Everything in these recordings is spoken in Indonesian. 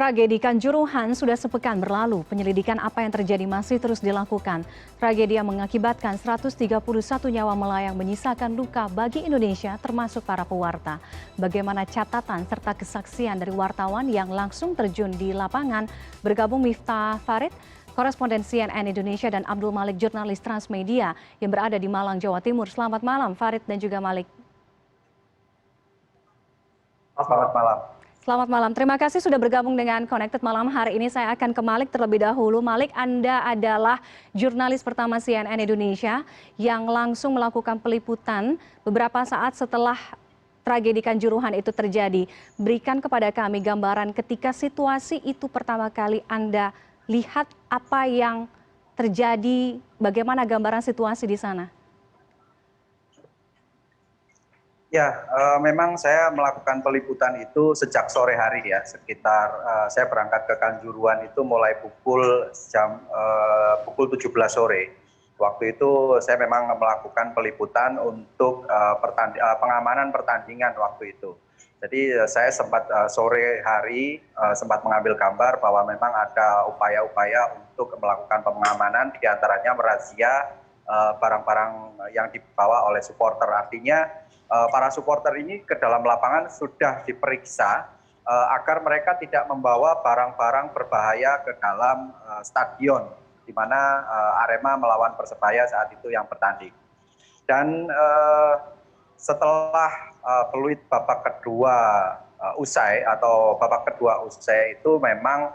Tragedi Kanjuruhan sudah sepekan berlalu. Penyelidikan apa yang terjadi masih terus dilakukan. Tragedi yang mengakibatkan 131 nyawa melayang menyisakan luka bagi Indonesia termasuk para pewarta. Bagaimana catatan serta kesaksian dari wartawan yang langsung terjun di lapangan? Bergabung Miftah Farid, koresponden CNN Indonesia, dan Abdul Malik, jurnalis Transmedia yang berada di Malang, Jawa Timur. Selamat malam Farid dan juga Malik. Selamat malam. Selamat malam, terima kasih sudah bergabung dengan Connected malam hari ini. Saya akan ke Malik terlebih dahulu. Malik, Anda adalah jurnalis pertama CNN Indonesia yang langsung melakukan peliputan beberapa saat setelah tragedi Kanjuruhan itu terjadi. Berikan kepada kami gambaran ketika situasi itu pertama kali Anda lihat, apa yang terjadi, bagaimana gambaran situasi di sana? Ya, memang saya melakukan peliputan itu sejak sore hari ya, sekitar saya berangkat ke Kanjuruhan itu mulai pukul 17 sore. Waktu itu saya memang melakukan peliputan untuk pengamanan pertandingan waktu itu. Jadi saya sempat sore hari sempat mengambil gambar bahwa memang ada upaya-upaya untuk melakukan pengamanan, diantaranya merazia barang-barang yang dibawa oleh supporter. Artinya para supporter ini ke dalam lapangan sudah diperiksa agar mereka tidak membawa barang-barang berbahaya ke dalam stadion di mana Arema melawan Persebaya saat itu yang bertanding. Dan setelah peluit babak kedua usai itu memang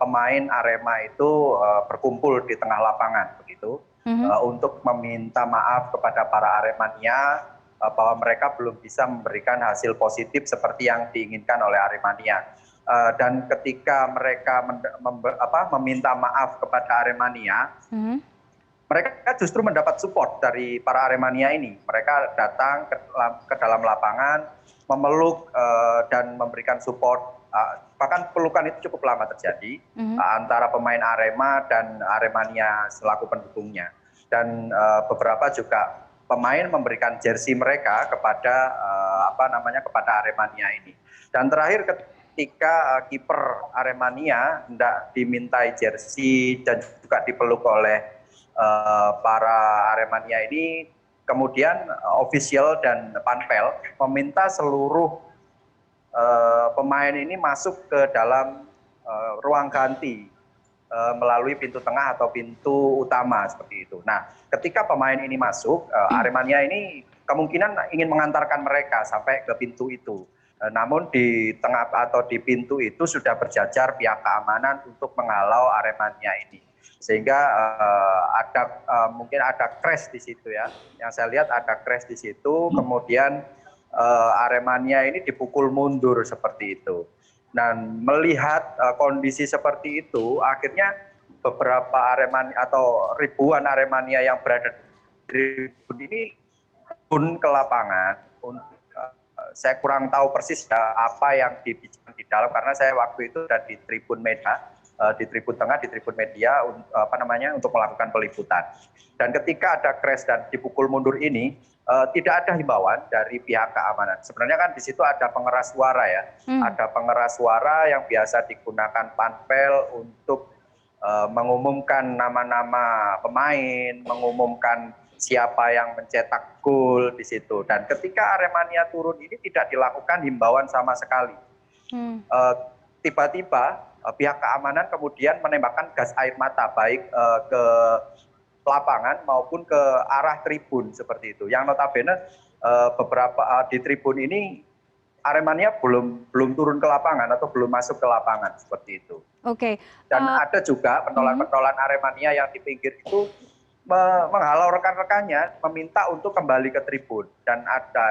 pemain Arema itu berkumpul di tengah lapangan begitu untuk meminta maaf kepada para Aremania bahwa mereka belum bisa memberikan hasil positif seperti yang diinginkan oleh Aremania. Dan ketika mereka meminta maaf kepada Aremania, mereka justru mendapat support dari para Aremania ini. Mereka datang ke dalam lapangan, memeluk dan memberikan support. Bahkan pelukan itu cukup lama terjadi antara pemain Arema dan Aremania selaku pendukungnya. Dan beberapa juga pemain memberikan jersey mereka kepada kepada Aremania ini. Dan terakhir ketika kiper Aremania hendak dimintai jersey dan juga dipeluk oleh para Aremania ini, kemudian ofisial dan panpel meminta seluruh pemain ini masuk ke dalam ruang ganti melalui pintu tengah atau pintu utama seperti itu. Nah, ketika pemain ini masuk, Aremania ini kemungkinan ingin mengantarkan mereka sampai ke pintu itu. Namun di tengah atau di pintu itu sudah berjajar pihak keamanan untuk menghalau Aremania ini. Sehingga mungkin ada crash di situ ya. Yang saya lihat ada crash di situ, kemudian Aremania ini dipukul mundur seperti itu. Dan melihat kondisi seperti itu, akhirnya beberapa Aremania atau ribuan Aremania yang berada di tribun ini turun ke lapangan. Saya kurang tahu persis apa yang dibicarakan di dalam, karena saya waktu itu ada di tribun media, di tribun tengah, di tribun media untuk melakukan peliputan. Dan ketika ada crash dan dipukul mundur ini, tidak ada himbauan dari pihak keamanan. Sebenarnya kan di situ ada pengeras suara ya, ada pengeras suara yang biasa digunakan panpel untuk mengumumkan nama-nama pemain, mengumumkan siapa yang mencetak gol di situ. Dan ketika Aremania turun ini tidak dilakukan himbauan sama sekali. Tiba-tiba pihak keamanan kemudian menembakkan gas air mata baik ke lapangan maupun ke arah tribun seperti itu. Yang notabene beberapa di tribun ini Aremania belum turun ke lapangan atau belum masuk ke lapangan seperti itu. Oke. Dan ada juga pentolan-pentolan Aremania yang di pinggir itu menghalau rekan-rekannya, meminta untuk kembali ke tribun. Dan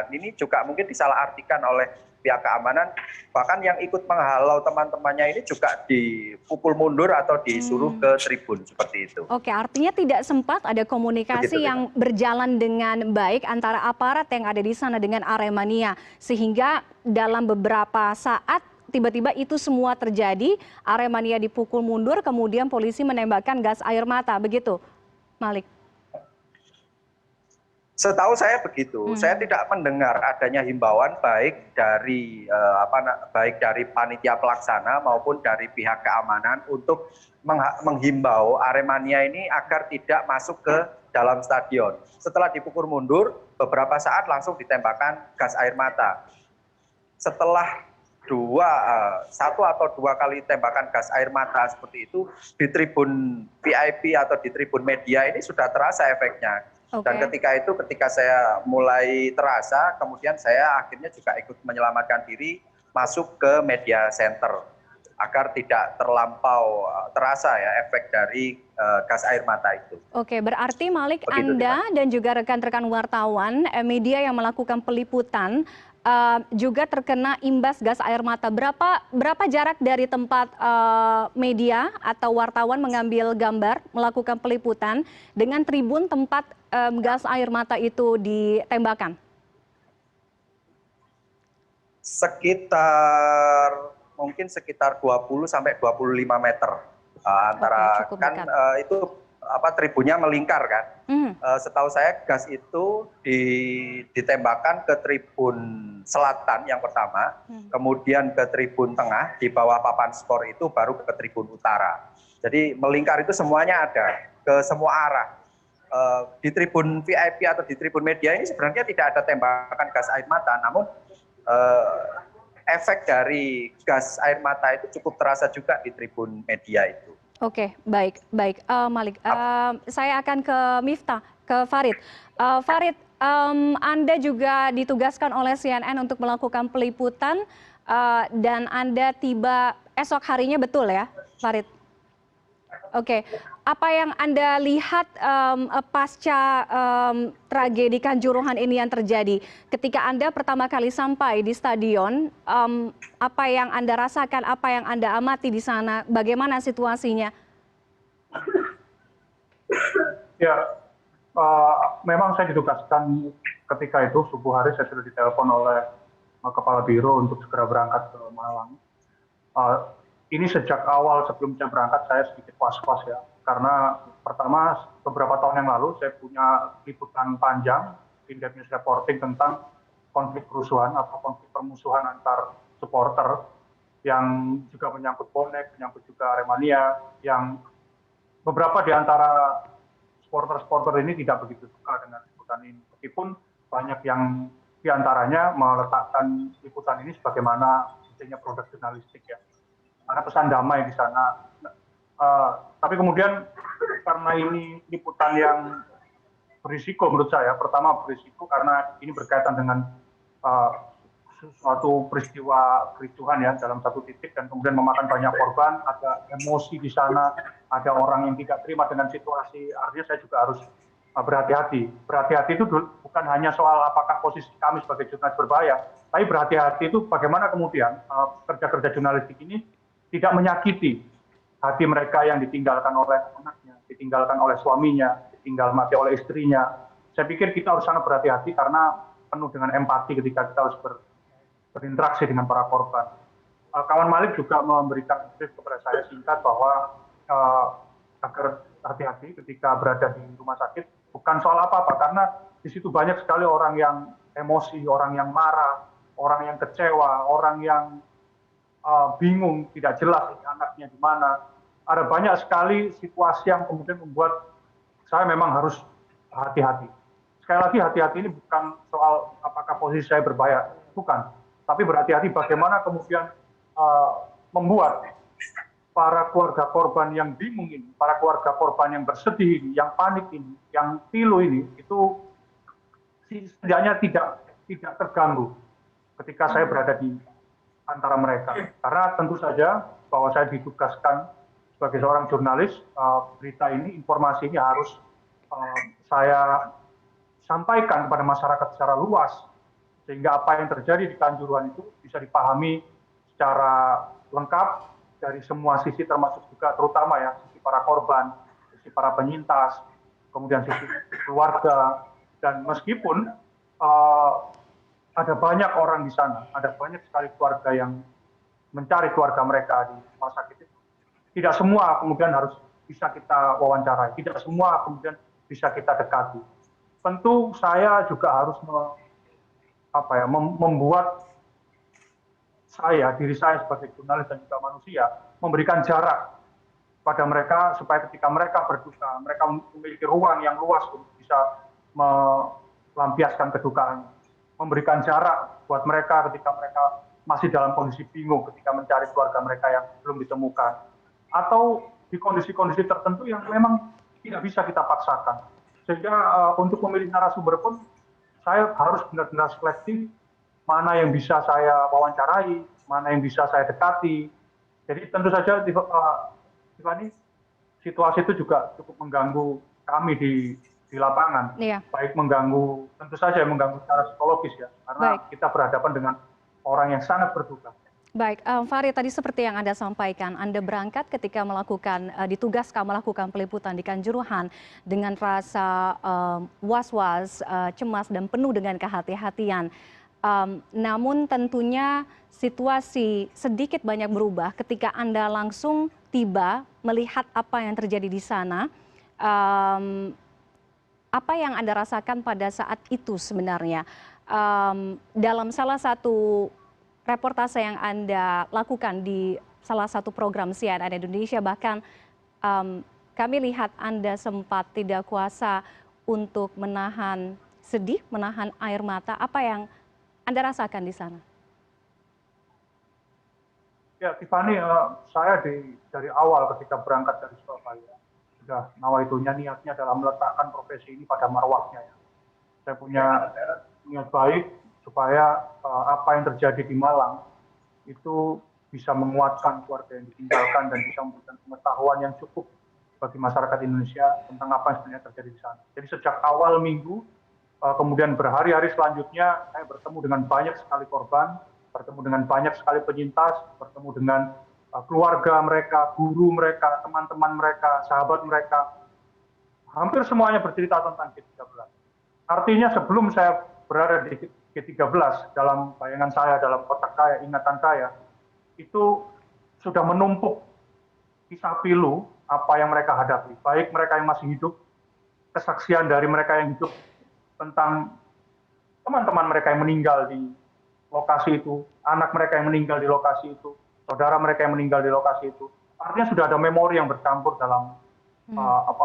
ini juga mungkin disalahartikan oleh pihak keamanan, bahkan yang ikut menghalau teman-temannya ini juga dipukul mundur atau disuruh ke tribun seperti itu. Oke, artinya tidak sempat ada komunikasi yang berjalan dengan baik antara aparat yang ada di sana dengan Aremania, sehingga dalam beberapa saat tiba-tiba itu semua terjadi, Aremania dipukul mundur, kemudian polisi menembakkan gas air mata, begitu, Malik? Setahu saya begitu. Saya tidak mendengar adanya himbauan baik dari panitia pelaksana maupun dari pihak keamanan untuk menghimbau Aremania ini agar tidak masuk ke dalam stadion. Setelah dipukul mundur, beberapa saat langsung ditembakkan gas air mata. Setelah satu atau dua kali tembakan gas air mata seperti itu, di tribun VIP atau di tribun media ini sudah terasa efeknya. Dan ketika saya mulai terasa, kemudian saya akhirnya juga ikut menyelamatkan diri masuk ke media center agar tidak terlampau terasa ya efek dari gas air mata itu. Oke, berarti Malik, Begitu, Anda dan juga rekan-rekan wartawan, media yang melakukan peliputan juga terkena imbas gas air mata. Berapa jarak dari tempat media atau wartawan mengambil gambar, melakukan peliputan dengan tribun tempat gas air mata itu ditembakkan? Mungkin sekitar 20 sampai 25 meter antara kan itu tribunnya melingkar kan. Setahu saya gas itu ditembakkan ke tribun selatan yang pertama, kemudian ke tribun tengah, di bawah papan skor itu baru ke tribun utara. Jadi melingkar itu semuanya ada ke semua arah. Di tribun VIP atau di tribun media ini sebenarnya tidak ada tembakan gas air mata, namun efek dari gas air mata itu cukup terasa juga di tribun media itu. Oke, baik. Malik, saya akan ke Miftah, ke Farid. Farid, Anda juga ditugaskan oleh CNN untuk melakukan peliputan dan Anda tiba esok harinya, betul ya, Farid? Oke, apa yang Anda lihat pasca tragedi Kanjuruhan ini yang terjadi? Ketika Anda pertama kali sampai di stadion, apa yang Anda rasakan, apa yang Anda amati di sana, bagaimana situasinya? Ya, memang saya ditugaskan ketika itu subuh hari saya sudah ditelepon oleh Kepala Biro untuk segera berangkat ke Malang. Ini sejak awal sebelum saya berangkat saya sedikit was-was ya, karena pertama beberapa tahun yang lalu saya punya liputan panjang in-depth news reporting tentang konflik kerusuhan atau konflik permusuhan antar supporter yang juga menyangkut bonek, menyangkut juga Aremania, yang beberapa di antara supporter-supporter ini tidak begitu suka dengan liputan ini, meskipun banyak yang di antaranya meletakkan liputan ini sebagaimana intinya produk jurnalistik ya. Ada pesan damai di sana. Tapi kemudian karena ini liputan yang berisiko menurut saya, pertama berisiko karena ini berkaitan dengan suatu peristiwa kericuhan ya dalam satu titik dan kemudian memakan banyak korban, ada emosi di sana, ada orang yang tidak terima dengan situasi, artinya saya juga harus berhati-hati. Berhati-hati itu bukan hanya soal apakah posisi kami sebagai jurnalis berbahaya, tapi berhati-hati itu bagaimana kemudian kerja-kerja jurnalistik ini tidak menyakiti hati mereka yang ditinggalkan oleh anaknya, ditinggalkan oleh suaminya, ditinggal mati oleh istrinya. Saya pikir kita harus sangat berhati-hati karena penuh dengan empati ketika kita harus berinteraksi dengan para korban. Kawan Malik juga memberikan brief kepada saya singkat bahwa agar hati-hati ketika berada di rumah sakit, bukan soal apa-apa, karena di situ banyak sekali orang yang emosi, orang yang marah, orang yang kecewa, orang yang bingung, tidak jelas ini anaknya di mana. Ada banyak sekali situasi yang kemudian membuat saya memang harus hati-hati. Sekali lagi hati-hati ini bukan soal apakah posisi saya berbahaya, bukan. Tapi berhati-hati bagaimana kemudian membuat para keluarga korban yang bingung ini, para keluarga korban yang bersedih ini, yang panik ini, yang pilu ini, itu setidaknya tidak terganggu ketika saya berada di antara mereka. Karena tentu saja bahwa saya ditugaskan sebagai seorang jurnalis, berita ini, informasi ini harus saya sampaikan kepada masyarakat secara luas, sehingga apa yang terjadi di Kanjuruhan itu bisa dipahami secara lengkap dari semua sisi, termasuk juga terutama ya sisi para korban, sisi para penyintas, kemudian sisi keluarga, dan meskipun ada banyak orang di sana, ada banyak sekali keluarga yang mencari keluarga mereka di rumah sakit itu. Tidak semua kemudian harus bisa kita wawancarai, tidak semua kemudian bisa kita dekati. tentu saya juga harus membuat diri saya sebagai jurnalis dan juga manusia, memberikan jarak pada mereka supaya ketika mereka berduka, mereka memiliki ruang yang luas untuk bisa melampiaskan kedukaannya. Memberikan jarak buat mereka ketika mereka masih dalam kondisi bingung ketika mencari keluarga mereka yang belum ditemukan. Atau di kondisi-kondisi tertentu yang memang tidak bisa kita paksakan. Sehingga untuk memilih narasumber pun saya harus benar-benar selektif, mana yang bisa saya wawancarai, mana yang bisa saya dekati. Jadi tentu saja Tiffany, situasi itu juga cukup mengganggu kami di lapangan. Iya. Baik mengganggu, tentu saja mengganggu secara psikologis ya, karena kita berhadapan dengan orang yang sangat berduka. Baik, Farid, tadi seperti yang Anda sampaikan, Anda berangkat ketika ditugaskan melakukan peliputan di Kanjuruhan dengan rasa was-was, cemas, dan penuh dengan kehati-hatian. Namun tentunya situasi sedikit banyak berubah ketika Anda langsung tiba melihat apa yang terjadi di sana. Apa yang Anda rasakan pada saat itu sebenarnya? Dalam salah satu reportase yang Anda lakukan di salah satu program CNN Indonesia, bahkan kami lihat Anda sempat tidak kuasa untuk menahan sedih, menahan air mata. Apa yang Anda rasakan di sana? Ya, Tiffany, saya dari awal ketika berangkat dari Surabaya, sudah nawaitunya niatnya dalam meletakkan profesi ini pada marwahnya. Ya. Saya punya niat baik supaya apa yang terjadi di Malang itu bisa menguatkan keluarga yang ditinggalkan dan bisa memberikan pengetahuan yang cukup bagi masyarakat Indonesia tentang apa yang sebenarnya terjadi di sana. Jadi sejak awal minggu, kemudian berhari-hari selanjutnya, saya bertemu dengan banyak sekali korban, bertemu dengan banyak sekali penyintas, bertemu dengan keluarga mereka, guru mereka, teman-teman mereka, sahabat mereka. Hampir semuanya bercerita tentang G13. Artinya sebelum saya berada di G13, dalam bayangan saya, dalam otak saya, ingatan saya, itu sudah menumpuk kisah pilu apa yang mereka hadapi. Baik mereka yang masih hidup, kesaksian dari mereka yang hidup tentang teman-teman mereka yang meninggal di lokasi itu, anak mereka yang meninggal di lokasi itu, saudara mereka yang meninggal di lokasi itu. Artinya sudah ada memori yang bercampur dalam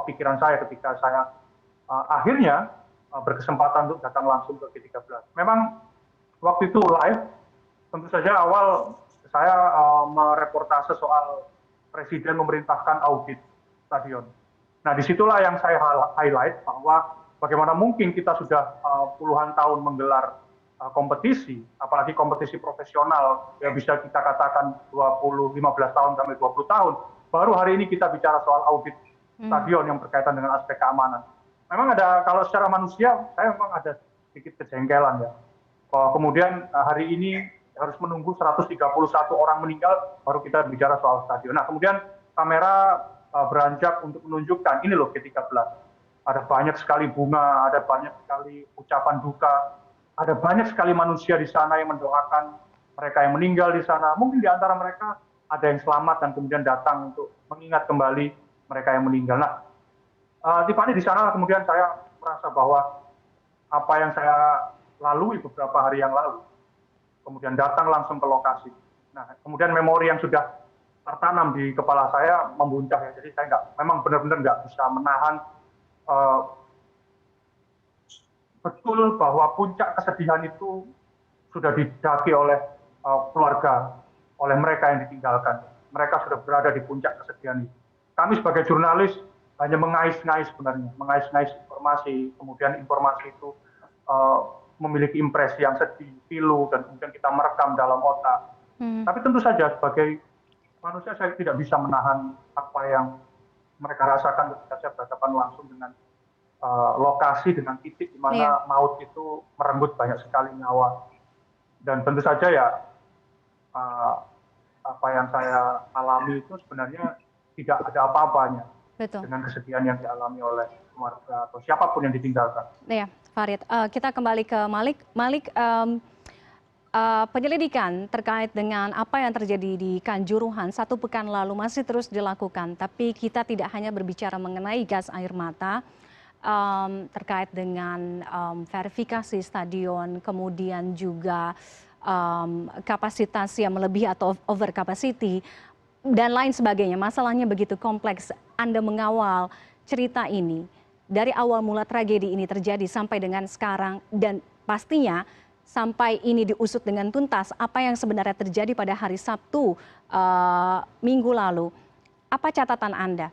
pikiran saya ketika saya akhirnya berkesempatan untuk datang langsung ke G13. Memang waktu itu live, tentu saja awal saya mereportase soal Presiden memerintahkan audit stadion. Nah, disitulah yang saya highlight bahwa bagaimana mungkin kita sudah puluhan tahun menggelar kompetisi, apalagi kompetisi profesional, ya bisa kita katakan 15 tahun sampai 20 tahun, baru hari ini kita bicara soal audit stadion yang berkaitan dengan aspek keamanan. Memang ada, kalau secara manusia, saya memang ada sedikit kejengkelan ya. Kemudian hari ini harus menunggu 131 orang meninggal, baru kita bicara soal stadion. Nah, kemudian kamera beranjak untuk menunjukkan, ini loh G13. Ada banyak sekali bunga, ada banyak sekali ucapan duka, ada banyak sekali manusia di sana yang mendoakan mereka yang meninggal di sana. Mungkin di antara mereka ada yang selamat dan kemudian datang untuk mengingat kembali mereka yang meninggal. Nah, Tiffany, di sana kemudian saya merasa bahwa apa yang saya lalui beberapa hari yang lalu, kemudian datang langsung ke lokasi. Nah, kemudian memori yang sudah tertanam di kepala saya membuncah ya. Jadi saya memang benar-benar nggak bisa menahan betul bahwa puncak kesedihan itu sudah didaki oleh keluarga, oleh mereka yang ditinggalkan. Mereka sudah berada di puncak kesedihan itu. Kami sebagai jurnalis hanya mengais-ngais sebenarnya, mengais-ngais informasi, kemudian informasi itu memiliki impresi yang sedih, pilu, dan kemudian kita merekam dalam otak. Tapi tentu saja sebagai manusia saya tidak bisa menahan apa yang mereka rasakan ketika saya berhadapan langsung dengan lokasi, dengan titik di mana maut itu merenggut banyak sekali nyawa. Dan tentu saja ya apa yang saya alami itu sebenarnya tidak ada apa-apanya. Betul. Dengan kesedihan yang dialami oleh keluarga atau siapapun yang ditinggalkan. Iya, Farid. Kita kembali ke Malik. Malik, penyelidikan terkait dengan apa yang terjadi di Kanjuruhan 1 pekan lalu masih terus dilakukan. Tapi kita tidak hanya berbicara mengenai gas air mata. terkait dengan verifikasi stadion, kemudian juga kapasitas yang melebihi atau over capacity, dan lain sebagainya. Masalahnya begitu kompleks. Anda mengawal cerita ini dari awal mula tragedi ini terjadi sampai dengan sekarang, dan pastinya sampai ini diusut dengan tuntas apa yang sebenarnya terjadi pada hari Sabtu minggu lalu. Apa catatan Anda?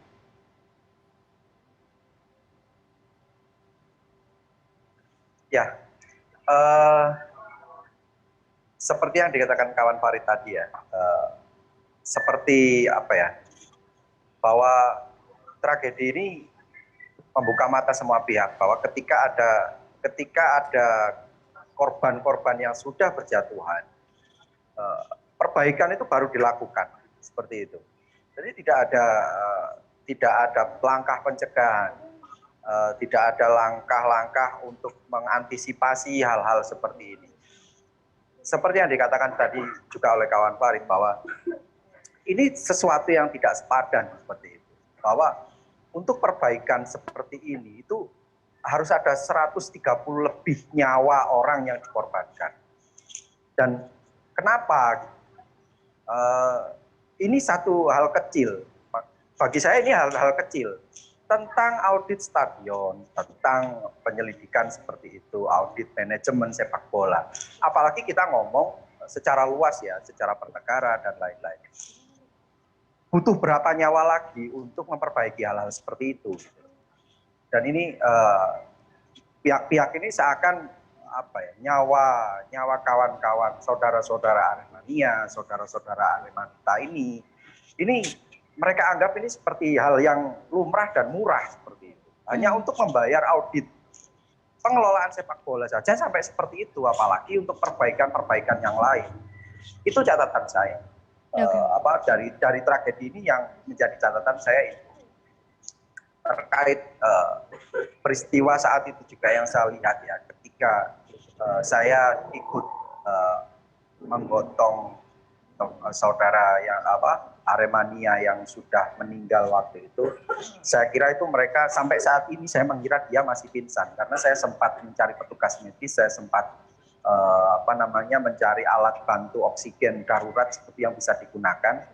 Ya, seperti yang dikatakan kawan Farid tadi ya, seperti apa ya, bahwa tragedi ini membuka mata semua pihak bahwa ketika ada korban-korban yang sudah berjatuhan, perbaikan itu baru dilakukan seperti itu. Jadi tidak ada langkah pencegahan, tidak ada langkah-langkah untuk mengantisipasi hal-hal seperti ini. Seperti yang dikatakan tadi juga oleh kawan Farid bahwa ini sesuatu yang tidak sepadan seperti itu. Bahwa untuk perbaikan seperti ini itu harus ada 130 lebih nyawa orang yang dikorbankan. Dan kenapa? Ini satu hal kecil. Bagi saya ini hal-hal kecil. Tentang audit stadion, tentang penyelidikan seperti itu, audit manajemen sepak bola. Apalagi kita ngomong secara luas ya, secara bernegara dan lain-lain. Butuh berapa nyawa lagi untuk memperbaiki hal-hal seperti itu. Dan ini pihak-pihak ini seakan nyawa kawan-kawan, saudara-saudara Aremania, saudara-saudara Aremanita ini mereka anggap ini seperti hal yang lumrah dan murah seperti itu. Hanya untuk membayar audit pengelolaan sepak bola saja sampai seperti itu, apalagi untuk perbaikan-perbaikan yang lain. Itu catatan saya. Dari tragedi ini yang menjadi catatan saya itu terkait peristiwa saat itu juga yang saya lihat ya, ketika saya ikut menggotong saudara yang Aremania yang sudah meninggal waktu itu, saya kira itu mereka sampai saat ini saya mengira dia masih pingsan karena saya sempat mencari petugas medis, saya sempat mencari alat bantu oksigen darurat seperti yang bisa digunakan.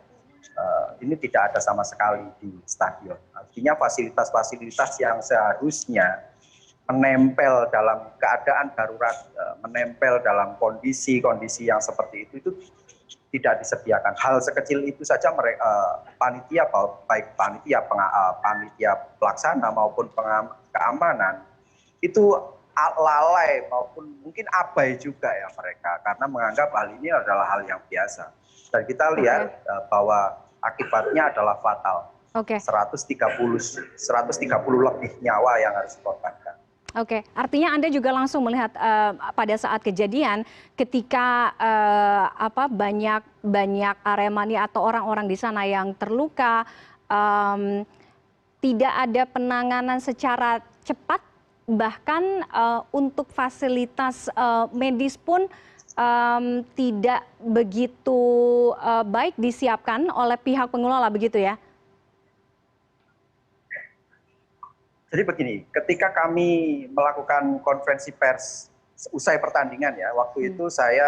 Ini tidak ada sama sekali di stadion. Artinya fasilitas-fasilitas yang seharusnya menempel dalam keadaan darurat, menempel dalam kondisi-kondisi yang seperti itu tidak disediakan. Hal sekecil itu saja panitia, baik panitia pelaksana maupun keamanan itu lalai maupun mungkin abai juga ya mereka, karena menganggap hal ini adalah hal yang biasa. Dan kita lihat bahwa akibatnya adalah fatal. 130 lebih nyawa yang harus dikorbankan. Oke, artinya Anda juga langsung melihat pada saat kejadian ketika banyak Aremania atau orang-orang di sana yang terluka, tidak ada penanganan secara cepat, bahkan untuk fasilitas medis pun tidak begitu baik disiapkan oleh pihak pengelola, begitu ya? Jadi begini, ketika kami melakukan konferensi pers usai pertandingan ya, waktu itu saya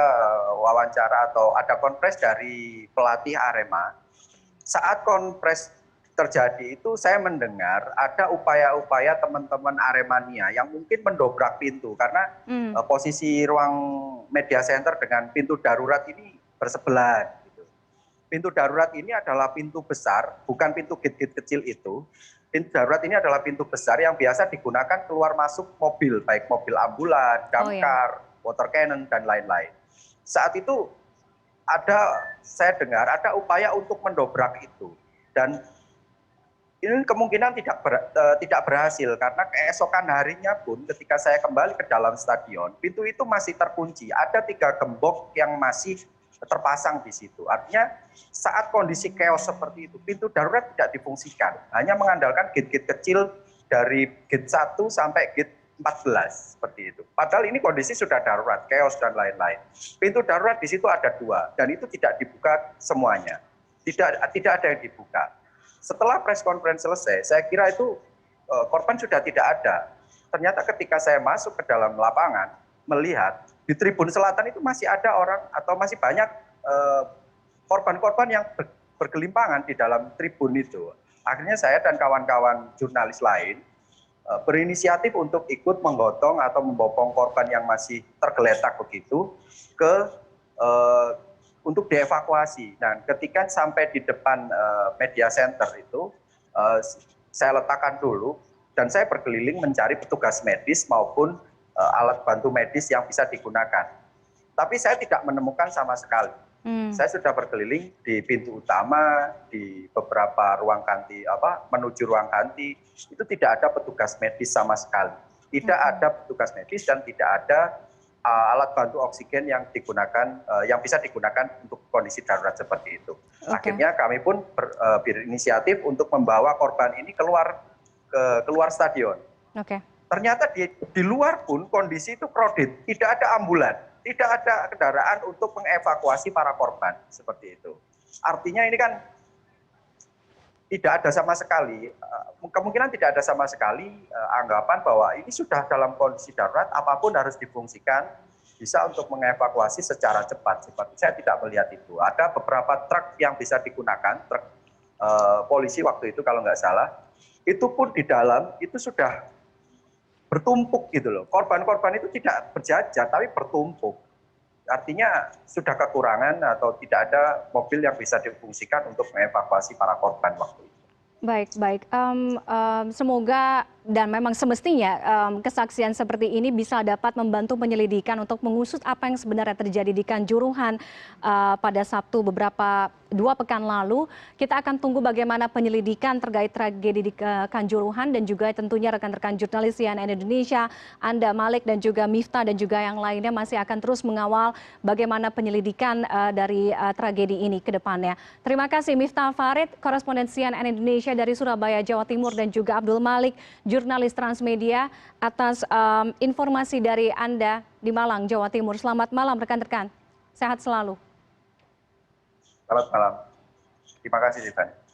wawancara atau ada konfres dari pelatih Arema. Saat konfres terjadi itu saya mendengar ada upaya-upaya teman-teman Aremania yang mungkin mendobrak pintu karena posisi ruang media center dengan pintu darurat ini bersebelahan. Pintu darurat ini adalah pintu besar, bukan pintu gate-gate kecil itu. Pintu darurat ini adalah pintu besar yang biasa digunakan keluar masuk mobil, baik mobil ambulan, damkar, water cannon, dan lain-lain. Saat itu saya dengar ada upaya untuk mendobrak itu. Dan ini kemungkinan tidak berhasil karena keesokan harinya pun ketika saya kembali ke dalam stadion, pintu itu masih terkunci. Ada 3 gembok yang masih terpasang di situ. Artinya saat kondisi chaos seperti itu, pintu darurat tidak difungsikan. Hanya mengandalkan gate-gate kecil dari gate 1 sampai gate 14 seperti itu. Padahal ini kondisi sudah darurat, chaos dan lain-lain. Pintu darurat di situ ada 2 dan itu tidak dibuka semuanya. Tidak ada yang dibuka. Setelah press conference selesai, saya kira itu korban sudah tidak ada. ternyata ketika saya masuk ke dalam lapangan, melihat di Tribun Selatan itu masih ada orang atau masih banyak korban-korban yang bergelimpangan di dalam tribun itu. Akhirnya saya dan kawan-kawan jurnalis lain berinisiatif untuk ikut menggotong atau membopong korban yang masih tergeletak begitu ke untuk dievakuasi. Dan ketika sampai di depan media center itu, saya letakkan dulu dan saya berkeliling mencari petugas medis maupun alat bantu medis yang bisa digunakan. Tapi saya tidak menemukan sama sekali. Saya sudah berkeliling di pintu utama, di beberapa ruang ganti, menuju ruang ganti, itu tidak ada petugas medis sama sekali. Tidak ada petugas medis dan tidak ada alat bantu oksigen yang digunakan, yang bisa digunakan untuk kondisi darurat seperti itu. Akhirnya kami pun berinisiatif untuk membawa korban ini keluar stadion. Ternyata di luar pun kondisi itu crowded, tidak ada ambulan. Tidak ada kendaraan untuk mengevakuasi para korban seperti itu. Artinya ini kan tidak ada sama sekali, kemungkinan tidak ada sama sekali anggapan bahwa ini sudah dalam kondisi darurat, apapun harus difungsikan bisa untuk mengevakuasi secara cepat. Seperti saya tidak melihat itu. Ada beberapa truk yang bisa digunakan, truk polisi waktu itu kalau nggak salah, itu pun di dalam itu sudah bertumpuk gitu loh. Korban-korban itu tidak berjajar tapi bertumpuk. Artinya sudah kekurangan atau tidak ada mobil yang bisa difungsikan untuk mengevakuasi para korban waktu itu. Baik. Semoga dan memang semestinya kesaksian seperti ini bisa dapat membantu penyelidikan untuk mengusut apa yang sebenarnya terjadi di Kanjuruhan pada Sabtu dua pekan lalu. Kita akan tunggu bagaimana penyelidikan terkait tragedi di Kanjuruhan dan juga tentunya rekan-rekan jurnalis CNN Indonesia, Anda Malik dan juga Miftah dan juga yang lainnya masih akan terus mengawal bagaimana penyelidikan dari tragedi ini ke depannya. Terima kasih Miftah Farid, koresponden CNN Indonesia dari Surabaya, Jawa Timur dan juga Abdul Malik, jurnalis Transmedia atas informasi dari Anda di Malang, Jawa Timur. Selamat malam rekan-rekan. Sehat selalu. Selamat malam. Terima kasih, Tiffany.